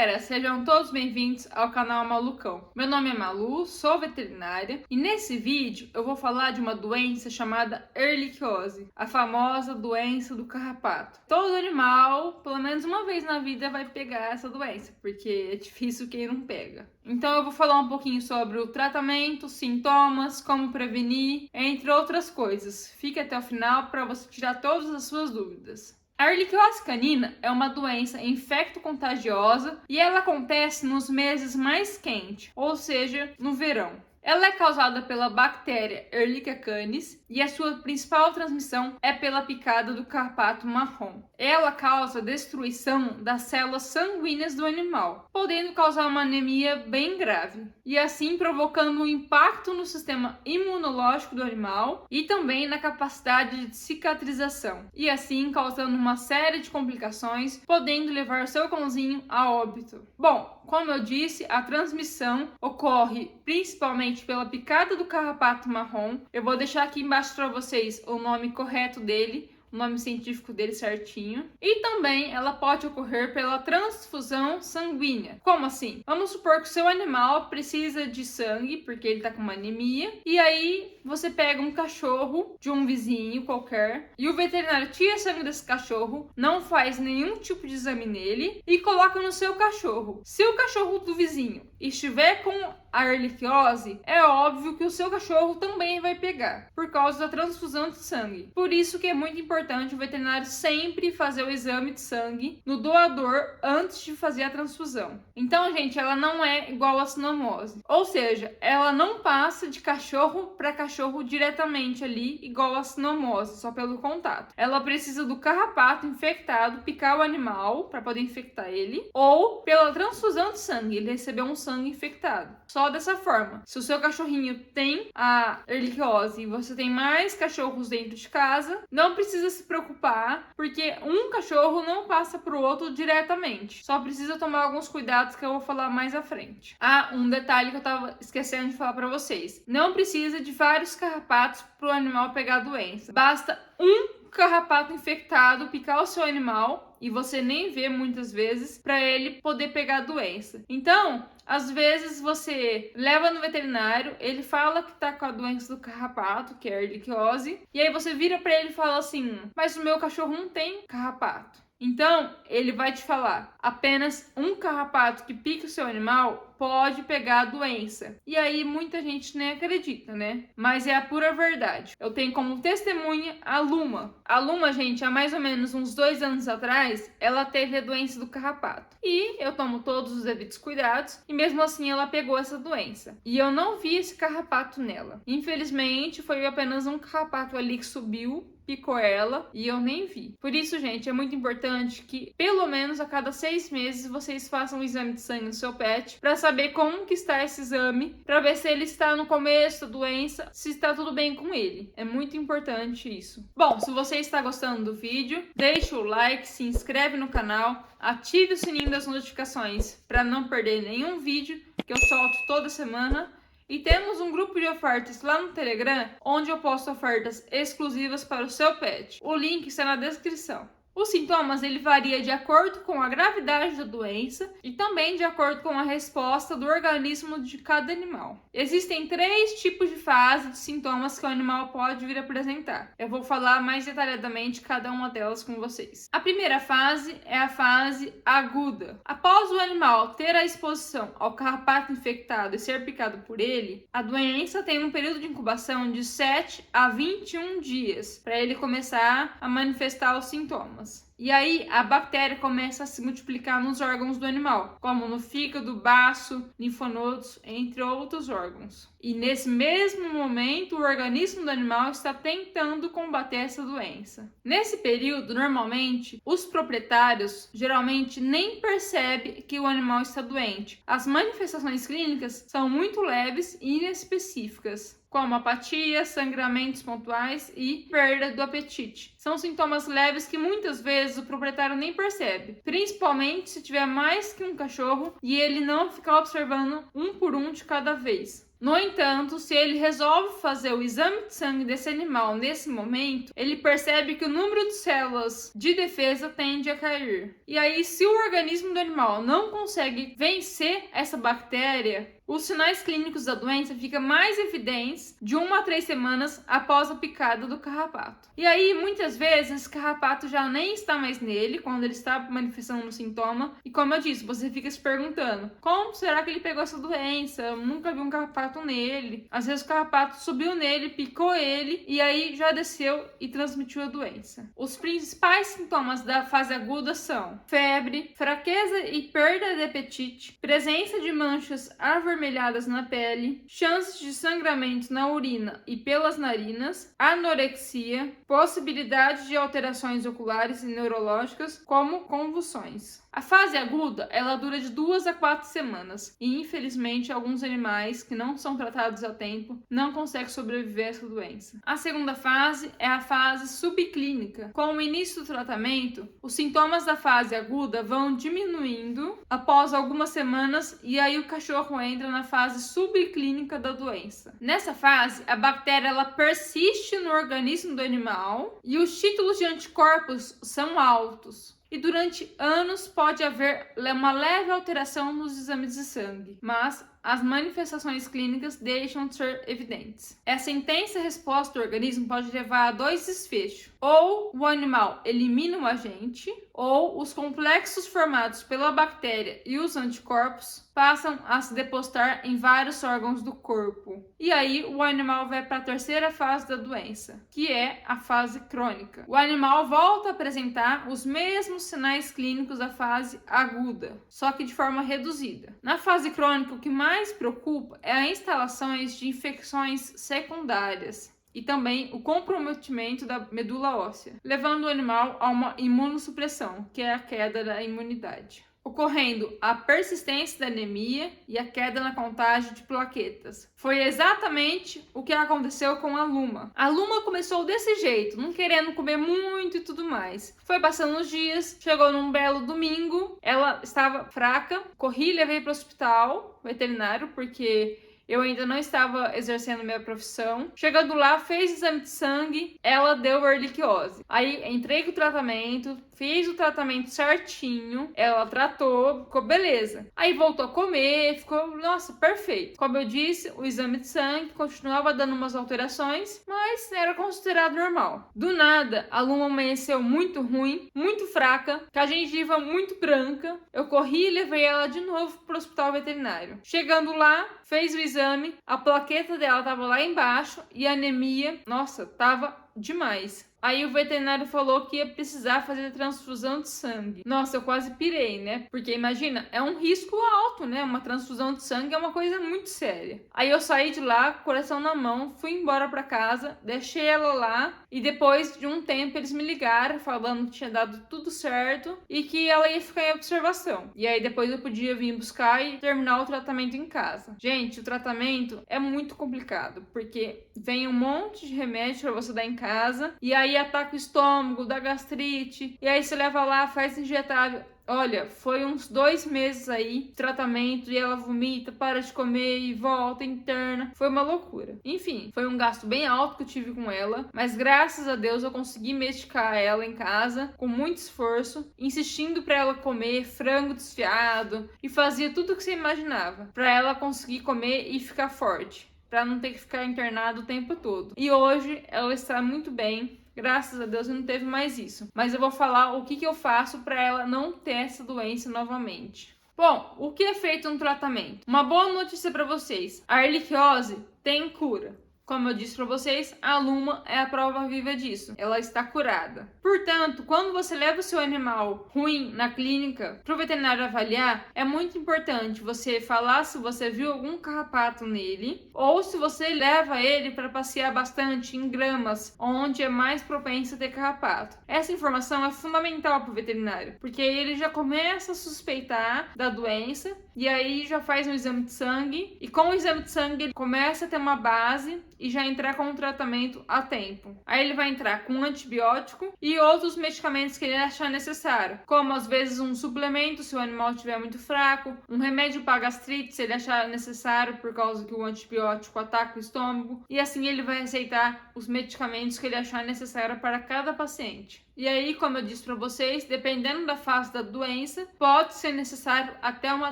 galera, sejam todos bem-vindos ao canal Malucão. Meu nome é Malu, sou veterinária e nesse vídeo eu vou falar de uma doença chamada erliquiose, a famosa doença do carrapato. Todo animal, pelo menos uma vez na vida, vai pegar essa doença, porque é difícil quem não pega. Então eu vou falar um pouquinho sobre o tratamento, sintomas, como prevenir, entre outras coisas. Fique até o final para você tirar todas as suas dúvidas. A erliquiose canina é uma doença infecto-contagiosa e ela acontece nos meses mais quentes, ou seja, no verão. Ela é causada pela bactéria Ehrlichia canis e a sua principal transmissão é pela picada do carrapato marrom. Ela causa destruição das células sanguíneas do animal, podendo causar uma anemia bem grave, e assim provocando um impacto no sistema imunológico do animal e também na capacidade de cicatrização, e assim causando uma série de complicações, podendo levar seu cãozinho a óbito. Bom, como eu disse, a transmissão ocorre principalmente pela picada do carrapato marrom. Eu vou deixar aqui embaixo para vocês o nome correto dele, o nome científico dele certinho. E também ela pode ocorrer pela transfusão sanguínea. Como assim? Vamos supor que o seu animal precisa de sangue, porque ele tá com uma anemia, e aí você pega um cachorro de um vizinho qualquer, e o veterinário tira sangue desse cachorro, não faz nenhum tipo de exame nele, e coloca no seu cachorro. Se o cachorro do vizinho estiver com a erliquiose, é óbvio que o seu cachorro também vai pegar, por causa da transfusão de sangue. Por isso que é muito importante o veterinário sempre fazer o exame de sangue no doador antes de fazer a transfusão. Então, gente, ela não é igual a sinomose. Ou seja, ela não passa de cachorro para cachorro diretamente ali, igual a sinomose, só pelo contato. Ela precisa do carrapato infectado picar o animal para poder infectar ele, ou pela transfusão de sangue, ele recebeu um sangue infectado. Só dessa forma. Se o seu cachorrinho tem a erliquiose e você tem mais cachorros dentro de casa, não precisa se preocupar, porque um cachorro não passa para o outro diretamente. Só precisa tomar alguns cuidados que eu vou falar mais à frente. Um detalhe que eu tava esquecendo de falar para vocês. Não precisa de vários carrapatos para o animal pegar a doença. Basta um carrapato infectado picar o seu animal e você nem vê muitas vezes para ele poder pegar a doença. Então, às vezes você leva no veterinário, ele fala que tá com a doença do carrapato, que é a erliquiose, e aí você vira para ele e fala assim: "Mas o meu cachorro não tem carrapato". Então, ele vai te falar: apenas um carrapato que pica o seu animal pode pegar a doença. E aí muita gente nem acredita, né? Mas é a pura verdade. Eu tenho como testemunha a Luma. A Luma, gente, há mais ou menos uns 2 anos atrás, ela teve a doença do carrapato. E eu tomo todos os devidos cuidados, e mesmo assim ela pegou essa doença. E eu não vi esse carrapato nela. Infelizmente, foi apenas um carrapato ali que subiu, picou ela e eu nem vi. Por isso, gente, é muito importante que pelo menos a cada 6 meses vocês façam um exame de sangue no seu pet para saber como que está esse exame, para ver se ele está no começo da doença, se está tudo bem com ele. É muito importante isso. Bom, se você está gostando do vídeo, deixa o like, se inscreve no canal, ative o sininho das notificações para não perder nenhum vídeo que eu solto toda semana. E temos um grupo de ofertas lá no Telegram, onde eu posto ofertas exclusivas para o seu pet. O link está na descrição. Os sintomas ele varia de acordo com a gravidade da doença e também de acordo com a resposta do organismo de cada animal. Existem 3 tipos de fase de sintomas que o animal pode vir a apresentar. Eu vou falar mais detalhadamente cada uma delas com vocês. A primeira fase é a fase aguda. Após o animal ter a exposição ao carrapato infectado e ser picado por ele, a doença tem um período de incubação de 7 a 21 dias para ele começar a manifestar os sintomas. E aí a bactéria começa a se multiplicar nos órgãos do animal, como no fígado, baço, linfonodos, entre outros órgãos. E nesse mesmo momento, o organismo do animal está tentando combater essa doença. Nesse período, normalmente, os proprietários geralmente nem percebem que o animal está doente. As manifestações clínicas são muito leves e inespecíficas, como apatia, sangramentos pontuais e perda do apetite. São sintomas leves que muitas vezes o proprietário nem percebe, principalmente se tiver mais que um cachorro e ele não ficar observando um por um de cada vez. No entanto, se ele resolve fazer o exame de sangue desse animal nesse momento, ele percebe que o número de células de defesa tende a cair. E aí, se o organismo do animal não consegue vencer essa bactéria, os sinais clínicos da doença ficam mais evidentes de 1 a 3 semanas após a picada do carrapato. E aí, muitas vezes, esse carrapato já nem está mais nele, quando ele está manifestando o sintoma. E como eu disse, você fica se perguntando, como será que ele pegou essa doença? Eu nunca vi um carrapato nele. Às vezes o carrapato subiu nele, picou ele, e aí já desceu e transmitiu a doença. Os principais sintomas da fase aguda são febre, fraqueza e perda de apetite, presença de manchas avermelhadas na pele, chances de sangramento na urina e pelas narinas, anorexia, possibilidade de alterações oculares e neurológicas, como convulsões. A fase aguda, ela dura de 2 a 4 semanas e, infelizmente, alguns animais que não são tratados a tempo não conseguem sobreviver a essa doença. A segunda fase é a fase subclínica. Com o início do tratamento, os sintomas da fase aguda vão diminuindo após algumas semanas e aí o cachorro entra na fase subclínica da doença. Nessa fase, a bactéria ela persiste no organismo do animal e os títulos de anticorpos são altos. E durante anos pode haver uma leve alteração nos exames de sangue, mas as manifestações clínicas deixam de ser evidentes. Essa intensa resposta do organismo pode levar a 2 desfechos. Ou o animal elimina o agente, ou os complexos formados pela bactéria e os anticorpos passam a se depositar em vários órgãos do corpo. E aí o animal vai para a terceira fase da doença, que é a fase crônica. O animal volta a apresentar os mesmos sinais clínicos da fase aguda, só que de forma reduzida. Na fase crônica, o que mais preocupa é as instalações de infecções secundárias e também o comprometimento da medula óssea, levando o animal a uma imunossupressão, que é a queda da imunidade, ocorrendo a persistência da anemia e a queda na contagem de plaquetas. Foi exatamente o que aconteceu com a Luma. A Luma começou desse jeito, não querendo comer muito e tudo mais. Foi passando os dias, chegou num belo domingo, ela estava fraca, corri e levei para o hospital veterinário, porque eu ainda não estava exercendo minha profissão. Chegando lá, fez exame de sangue, ela deu erliquiose. Aí entrei com o tratamento, fiz o tratamento certinho, ela tratou, ficou beleza. Aí voltou a comer, ficou, nossa, perfeito. Como eu disse, o exame de sangue continuava dando umas alterações, mas era considerado normal. Do nada, a Luma amanheceu muito ruim, muito fraca, com a gengiva muito branca. Eu corri e levei ela de novo para o hospital veterinário. Chegando lá, fez o exame, a plaqueta dela tava lá embaixo e a anemia, nossa, tava demais. Aí o veterinário falou que ia precisar fazer transfusão de sangue. Nossa, eu quase pirei, né? Porque imagina, é um risco alto, né? Uma transfusão de sangue é uma coisa muito séria. Aí eu saí de lá, coração na mão, fui embora pra casa, deixei ela lá e depois de um tempo eles me ligaram falando que tinha dado tudo certo e que ela ia ficar em observação. E aí depois eu podia vir buscar e terminar o tratamento em casa. Gente, o tratamento é muito complicado, porque vem um monte de remédio pra você dar em casa e aí ataca o estômago, dá gastrite, e aí você leva lá, faz injetável. Olha, foi uns 2 meses aí de tratamento e ela vomita, para de comer e volta, interna. Foi uma loucura. Enfim, foi um gasto bem alto que eu tive com ela, mas graças a Deus eu consegui medicar ela em casa com muito esforço, insistindo para ela comer frango desfiado e fazia tudo o que você imaginava para ela conseguir comer e ficar forte, para não ter que ficar internado o tempo todo. E hoje ela está muito bem. Graças a Deus não teve mais isso. Mas eu vou falar o que eu faço para ela não ter essa doença novamente. Bom, o que é feito no tratamento? Uma boa notícia para vocês. A erliquiose tem cura. Como eu disse para vocês, a Luma é a prova viva disso. Ela está curada. Portanto, quando você leva o seu animal ruim na clínica para o veterinário avaliar, é muito importante você falar se você viu algum carrapato nele ou se você leva ele para passear bastante em gramas, onde é mais propenso a ter carrapato. Essa informação é fundamental para o veterinário, porque ele já começa a suspeitar da doença e aí já faz um exame de sangue e com o exame de sangue ele começa a ter uma base e já entrar com o tratamento a tempo. Aí ele vai entrar com antibiótico e outros medicamentos que ele achar necessário, como às vezes um suplemento se o animal estiver muito fraco, um remédio para gastrite se ele achar necessário por causa que o antibiótico ataca o estômago, e assim ele vai receitar os medicamentos que ele achar necessário para cada paciente. E aí, como eu disse para vocês, dependendo da fase da doença, pode ser necessário até uma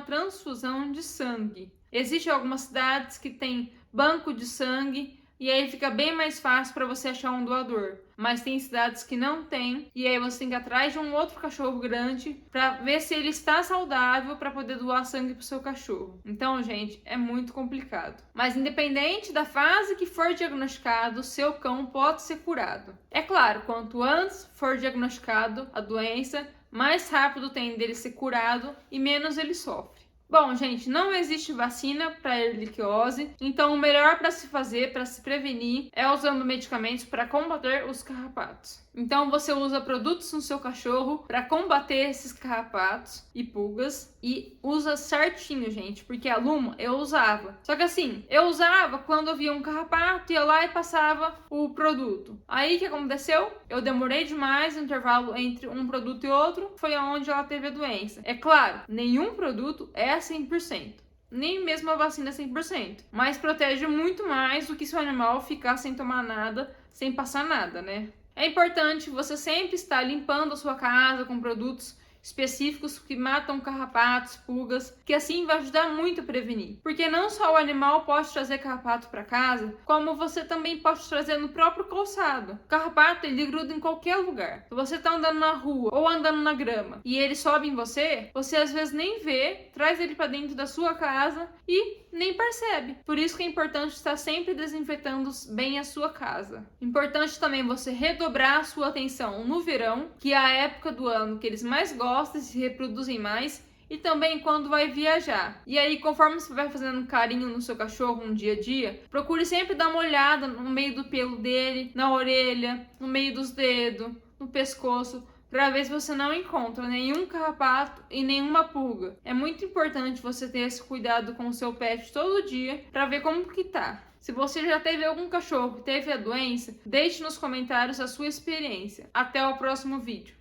transfusão de sangue. Existem algumas cidades que têm banco de sangue e aí fica bem mais fácil para você achar um doador. Mas tem cidades que não tem e aí você tem que ir atrás de um outro cachorro grande para ver se ele está saudável para poder doar sangue para o seu cachorro. Então, gente, é muito complicado. Mas independente da fase que for diagnosticado, o seu cão pode ser curado. É claro, quanto antes for diagnosticado a doença, mais rápido tem dele ser curado e menos ele sofre. Bom, gente, não existe vacina para erliquiose, então o melhor para se fazer, para se prevenir, é usando medicamentos para combater os carrapatos. Então você usa produtos no seu cachorro para combater esses carrapatos e pulgas e usa certinho, gente, porque a Luma eu usava. Só que assim, eu usava quando eu via um carrapato, ia lá e passava o produto. Aí o que aconteceu? Eu demorei demais o intervalo entre um produto e outro, foi onde ela teve a doença. É claro, nenhum produto é 100%. Nem mesmo a vacina é 100%, mas protege muito mais do que se o animal ficar sem tomar nada, sem passar nada, né? É importante você sempre estar limpando a sua casa com produtos específicos que matam carrapatos, pulgas, que assim vai ajudar muito a prevenir. Porque não só o animal pode trazer carrapato para casa, como você também pode trazer no próprio calçado. O carrapato, ele gruda em qualquer lugar. Se você tá andando na rua ou andando na grama e ele sobe em você, você às vezes nem vê, traz ele para dentro da sua casa e nem percebe. Por isso que é importante estar sempre desinfetando bem a sua casa. Importante também você redobrar a sua atenção no verão, que é a época do ano que eles mais gostam e se reproduzem mais, e também quando vai viajar. E aí, conforme você vai fazendo carinho no seu cachorro no dia a dia, procure sempre dar uma olhada no meio do pelo dele, na orelha, no meio dos dedos, no pescoço, para ver se você não encontra nenhum carrapato e nenhuma pulga. É muito importante você ter esse cuidado com o seu pet todo dia para ver como que tá. Se você já teve algum cachorro que teve a doença, deixe nos comentários a sua experiência. Até o próximo vídeo.